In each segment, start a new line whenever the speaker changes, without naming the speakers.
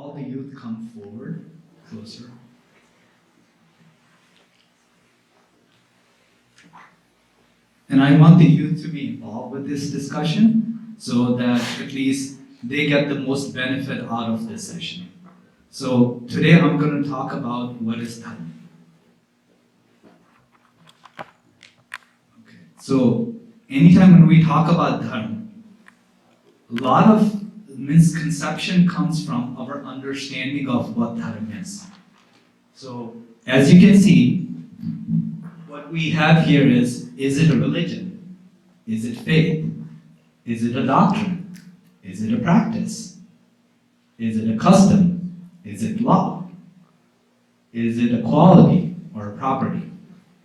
all the youth come forward closer. And I want the youth to be involved with this discussion so that at least they get the most benefit out of this session. So today I'm going to talk about what is Dharm. Okay. So anytime when we talk about Dharm, a lot of misconception comes from our understanding of what Dharm is. So as you can see, what we have here is it a religion? Is it faith? Is it a doctrine? Is it a practice? Is it a custom? Is it law? Is it a quality or a property?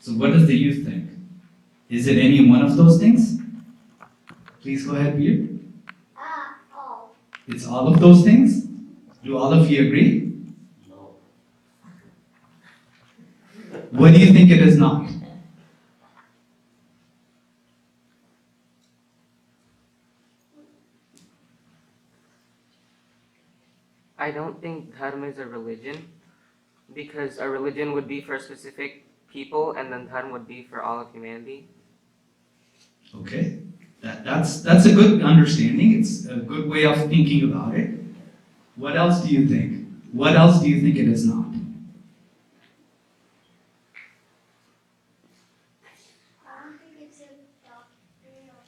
So what does the youth think? Is it any one of those things? Please go ahead, Veer.
All.
It's all of those things? Do all of you agree?
No.
What do you think it is not?
I don't think Dharm is a religion, because a religion would be for specific people and then Dharm would be for all of humanity.
Okay, that's a good understanding. It's a good way of thinking about it. What else do you think? What else do you think it is not?
I don't think it's a doctrine or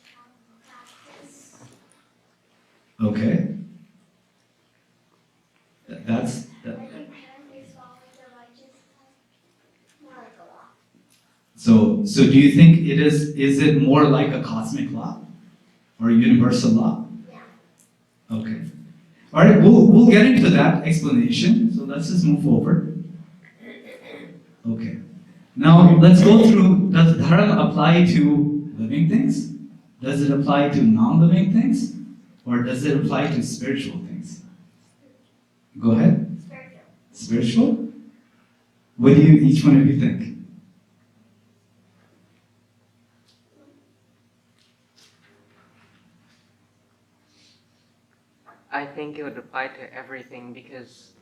practice.
Okay. That's
I think Dharm is following the righteous path, more like a law.
so do you think is it more like a cosmic law or a universal law?
Yeah.
Okay. All right, we'll get into that explanation. So let's just move forward. Okay. Now let's go through, does Dharma apply to living things? Does it apply to non-living things? Or does it apply to spiritual things? Go ahead.
Spiritual.
Spiritual? What do each one of you think?
I think it would apply to everything, because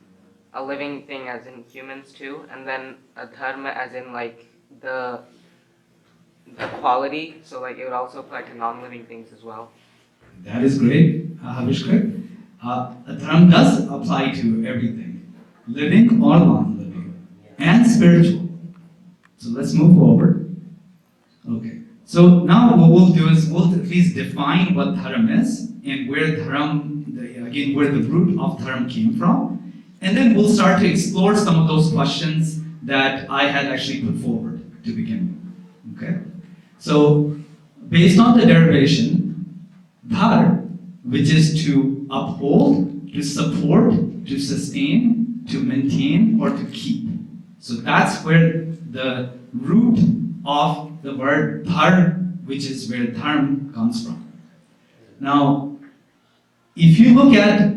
a living thing as in humans too, and then a Dharma as in like the quality, so like it would also apply to non-living things as well.
That is great, Havishkar. Dharma does apply to everything, living or non-living, and spiritual. So let's move forward. Okay. So now what we'll do is we'll at least define what Dharma is and where where the root of Dharma came from, and then we'll start to explore some of those questions that I had actually put forward to begin with. Okay. So based on the derivation, Dharma, which is to uphold, to support, to sustain, to maintain, or to keep. So that's where the root of the word Dharma, which is where Dharma comes from. Now, if you look at,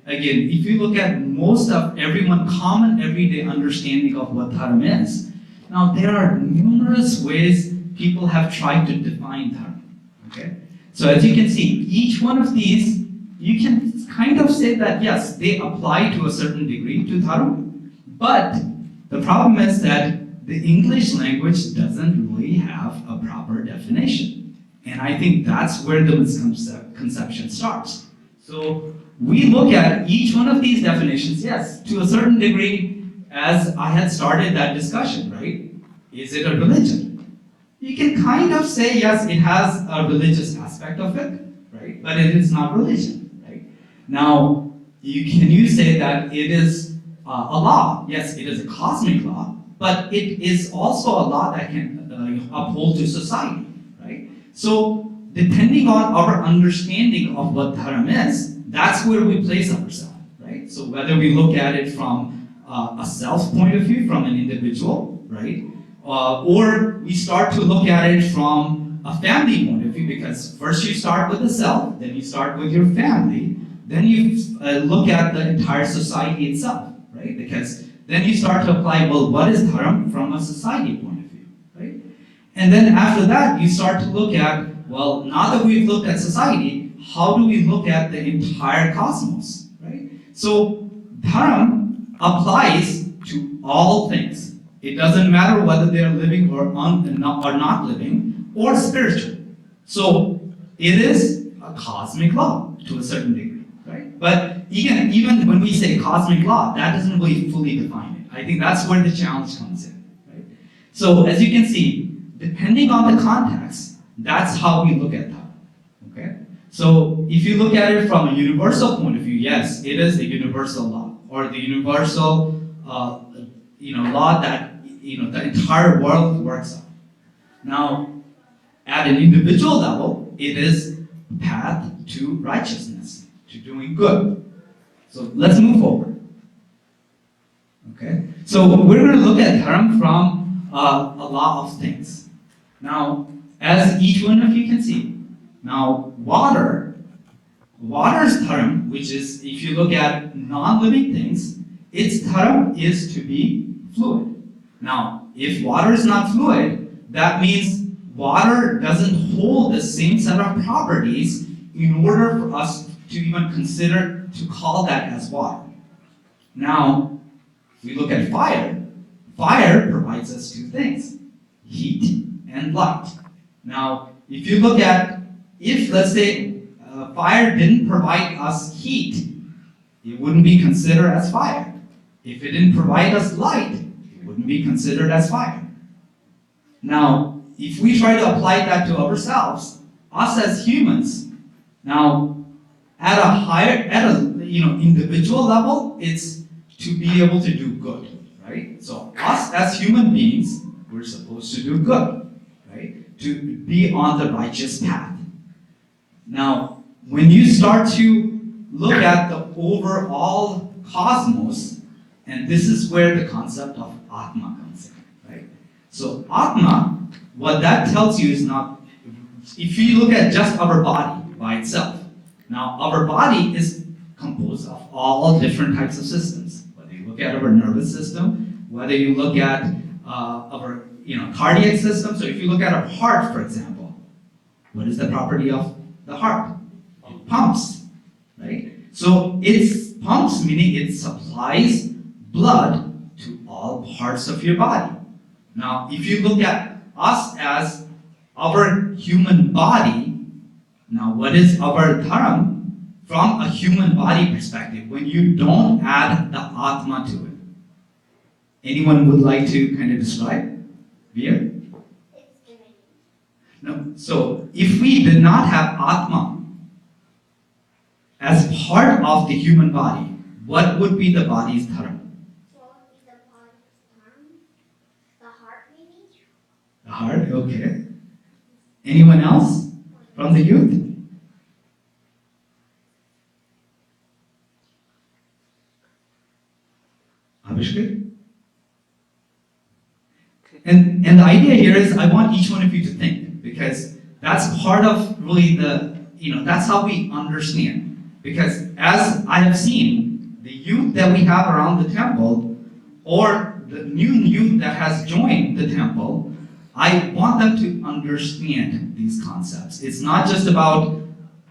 if you look at most of everyone common everyday understanding of what Dharma is, now there are numerous ways people have tried to define Dharma. Okay? So as you can see, each one of these, you can kind of say that yes, they apply to a certain degree to Dharma, but the problem is that the English language doesn't really have a proper definition. And I think that's where the misconception starts. So we look at each one of these definitions, yes, to a certain degree, as I had started that discussion, right? Is it a religion? You can kind of say, yes, it has a religious aspect of it, right? But it is not religion, right? Now, can you say that it is a law? Yes, it is a cosmic law, but it is also a law that can uphold to society, right? So, depending on our understanding of what Dharma is, that's where we place ourselves, right? So, whether we look at it from a self point of view, from an individual, right? Or we start to look at it from a family point of view, because first you start with the self, then you start with your family, then you look at the entire society itself, right? Because then you start to apply, well, what is Dharma from a society point of view, right? And then after that, you start to look at, well, now that we've looked at society, how do we look at the entire cosmos, right? So Dharm applies to all things. It doesn't matter whether they are living or not living, or spiritual. So it is a cosmic law to a certain degree, right? But even when we say cosmic law, that doesn't really fully define it. I think that's where the challenge comes in, right? So as you can see, depending on the context, that's how we look at that. Okay? So if you look at it from a universal point of view, yes, it is the universal law, or the universal law that the entire world works on. Now, at an individual level, it is path to righteousness, to doing good. So let's move forward. Okay? So we're going to look at dharma from a lot of things. Now, as each one of you can see, now water's dharma, which is, if you look at non-living things, its dharma is to be fluid. Now, if water is not fluid, that means water doesn't hold the same set of properties in order for us to even consider to call that as water. Now, if we look at fire, fire provides us two things, heat and light. Now, if you look at, if let's say fire didn't provide us heat, it wouldn't be considered as fire. If it didn't provide us light, it wouldn't be considered as fire. Now, if we try to apply that to ourselves, us as humans, now at a individual level, it's to be able to do good, right? So us as human beings, we're supposed to do good, right? To be on the righteous path. Now, when you start to look at the overall cosmos, and this is where the concept of Atma comes in, right? So Atma, what that tells you is not, if you look at just our body by itself, now our body is composed of all different types of systems. Whether you look at our nervous system, whether you look at our cardiac system. So if you look at our heart, for example, what is the property of the heart? It pumps, right? So it pumps, meaning it supplies blood to all parts of your body. Now, if you look at us as our human body, now what is our dharma from a human body perspective when you don't add the Atma to it? Anyone would like to kind of describe? Veer?
It's divinity.
No. So if we did not have Atma as part of the human body, what would be the body's dharma?
What would be the body's dharma? The heart, maybe?
The heart, okay. Anyone else from the youth? Abhishek? And the idea here is I want each one of you to think, because that's part of really that's how we understand. Because as I have seen, the youth that we have around the temple, or the new youth that has joined the temple, I want them to understand these concepts. It's not just about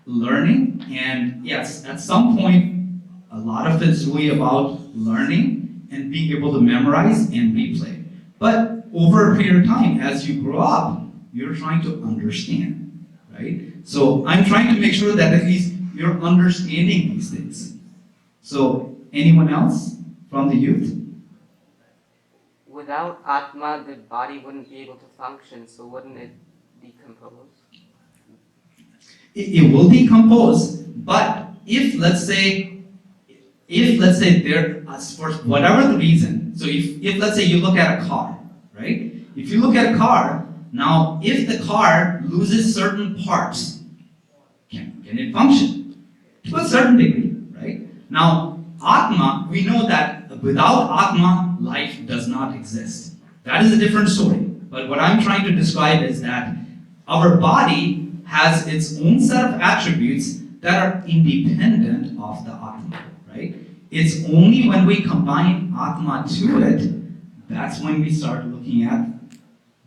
learning, and yes, at some point, a lot of it's really about learning and being able to memorize and replay. But over a period of time, as you grow up, you're trying to understand, right? So I'm trying to make sure that at least you're understanding these things. So anyone else from the youth?
Without Atma, the body wouldn't be able to function, so wouldn't it decompose?
It will decompose, but if let's say there, for whatever the reason, so if let's say you look at a car, right? If you look at a car, now if the car loses certain parts, can it function? To a certain degree, right? Now, Atma, we know that without Atma, life does not exist. That is a different story. But what I'm trying to describe is that our body has its own set of attributes that are independent of the Atma, right? It's only when we combine Atma to it, that's when we start looking at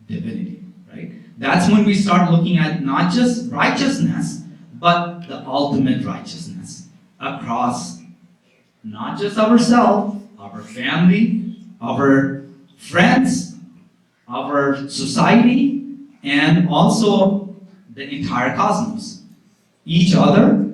divinity, right? That's when we start looking at not just righteousness, but the ultimate righteousness across not just ourselves, our family, our friends, our society, and also the entire cosmos. Each other,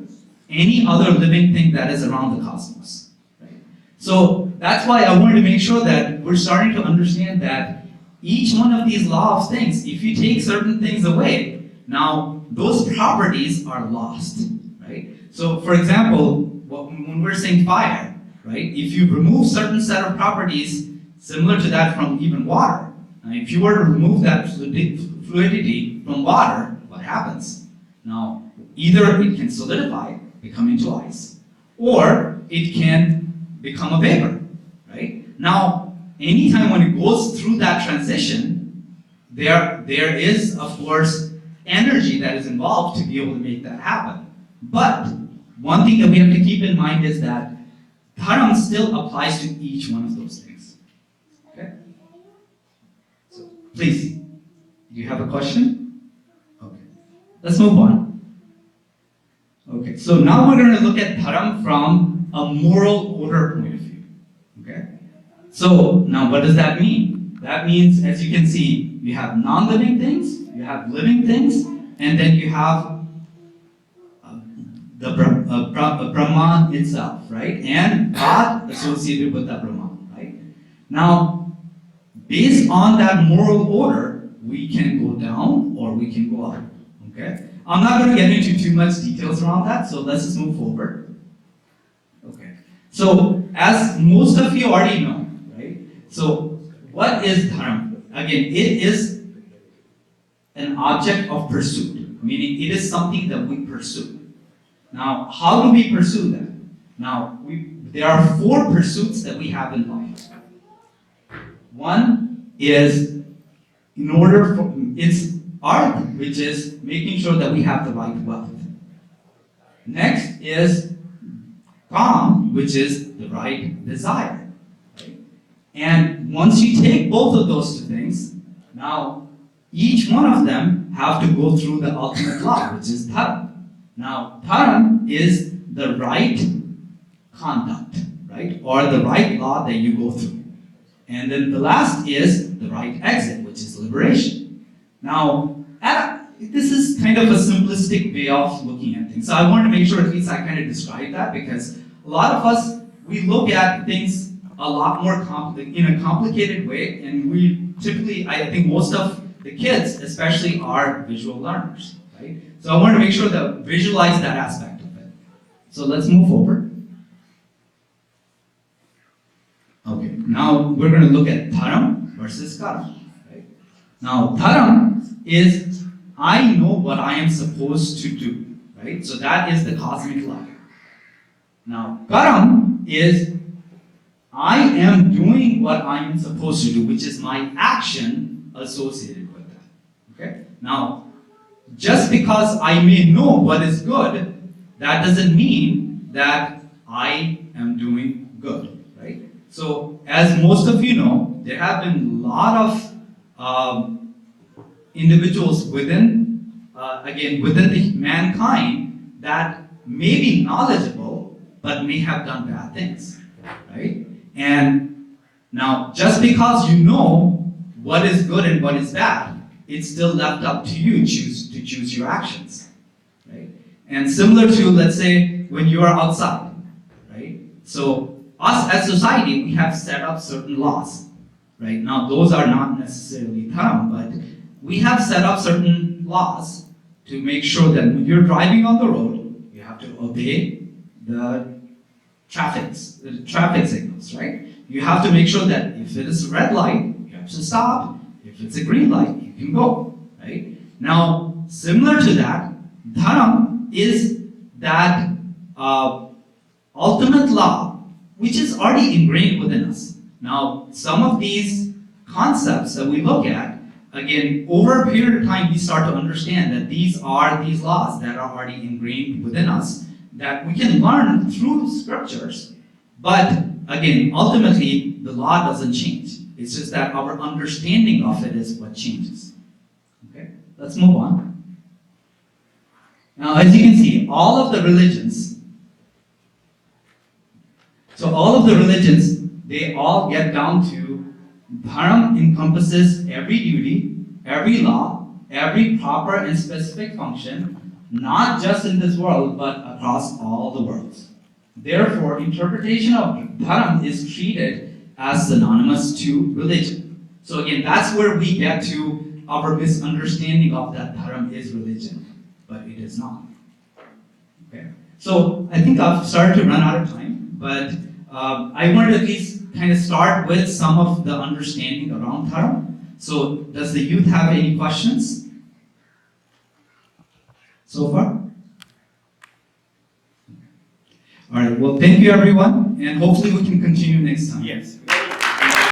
any other living thing that is around the cosmos. Right? So that's why I wanted to make sure that we're starting to understand that each one of these law of things, if you take certain things away, now those properties are lost. Right? So for example, when we're saying fire, right? If you remove certain set of properties similar to that from even water, now if you were to remove that fluidity from water, what happens? Now, either it can solidify, become into ice, or it can become a vapor, right? Now, anytime when it goes through that transition, there is, of course, energy that is involved to be able to make that happen. But one thing that we have to keep in mind is that Dharm still applies to each one of those things. Okay? So, please, do you have a question? Okay. Let's move on. Okay, so now we're going to look at Dharm from a moral order point of view. Okay? So, now what does that mean? That means, as you can see, you have non-living things, you have living things, and then you have the Brahman itself, right? And God associated with that Brahman, right? Now, based on that moral order, we can go down or we can go up, okay? I'm not going to get into too much details around that, so let's just move forward. Okay, so as most of you already know, right? So what is Dharma? Again, it is an object of pursuit, meaning it is something that we pursue. Now, how do we pursue that? Now, there are 4 pursuits that we have in life. One is it's arth, which is making sure that we have the right wealth. Next is kam, which is the right desire. Right? And once you take both of those 2 things, now each one of them have to go through the ultimate law, which is dharma. Now, dharma is the right conduct, right? Or the right law that you go through. And then the last is the right exit, which is liberation. Now, this is kind of a simplistic way of looking at things. So I want to make sure at least I kind of describe that, because a lot of us, we look at things a lot more in a complicated way, and we typically, I think most of the kids especially are visual learners, right? So I want to make sure that visualize that aspect of it. So let's move forward. Okay, now we're going to look at dharma versus karma. Right? Now, dharma is I know what I am supposed to do, right? So that is the cosmic law. Now, karma is I am doing what I am supposed to do, which is my action associated with that. Okay? Now, just because I may know what is good, that doesn't mean that I am doing good, right? So, as most of you know, there have been a lot of individuals within the mankind that may be knowledgeable, but may have done bad things, right? And now, just because you know what is good and what is bad, it's still left up to you to choose your actions, right? And similar to, let's say, when you are outside, right? So us as society, we have set up certain laws, right? Now, those are not necessarily dharma, but we have set up certain laws to make sure that when you're driving on the road, you have to obey the traffic signals, right? You have to make sure that if it is a red light, you have to stop. If it's a green light, you can go, right? Now, similar to that, dharma is that ultimate law, which is already ingrained within us. Now, some of these concepts that we look at, again, over a period of time, we start to understand that these are these laws that are already ingrained within us that we can learn through scriptures. But again, ultimately, the law doesn't change. It's just that our understanding of it is what changes. Okay, let's move on. Now, as you can see, all of the religions. So all of the religions, they all get down to Dharm encompasses every duty, every law, every proper and specific function, not just in this world, but across all the worlds. Therefore, interpretation of Dharm is treated as synonymous to religion. So again, that's where we get to our misunderstanding of that Dharm is religion, but it is not. Okay. So I think I've started to run out of time, but I wanted to at least kind of start with some of the understanding around Dharm. So does the youth have any questions so far? All right, well, thank you everyone, and hopefully we can continue next time.
Yes.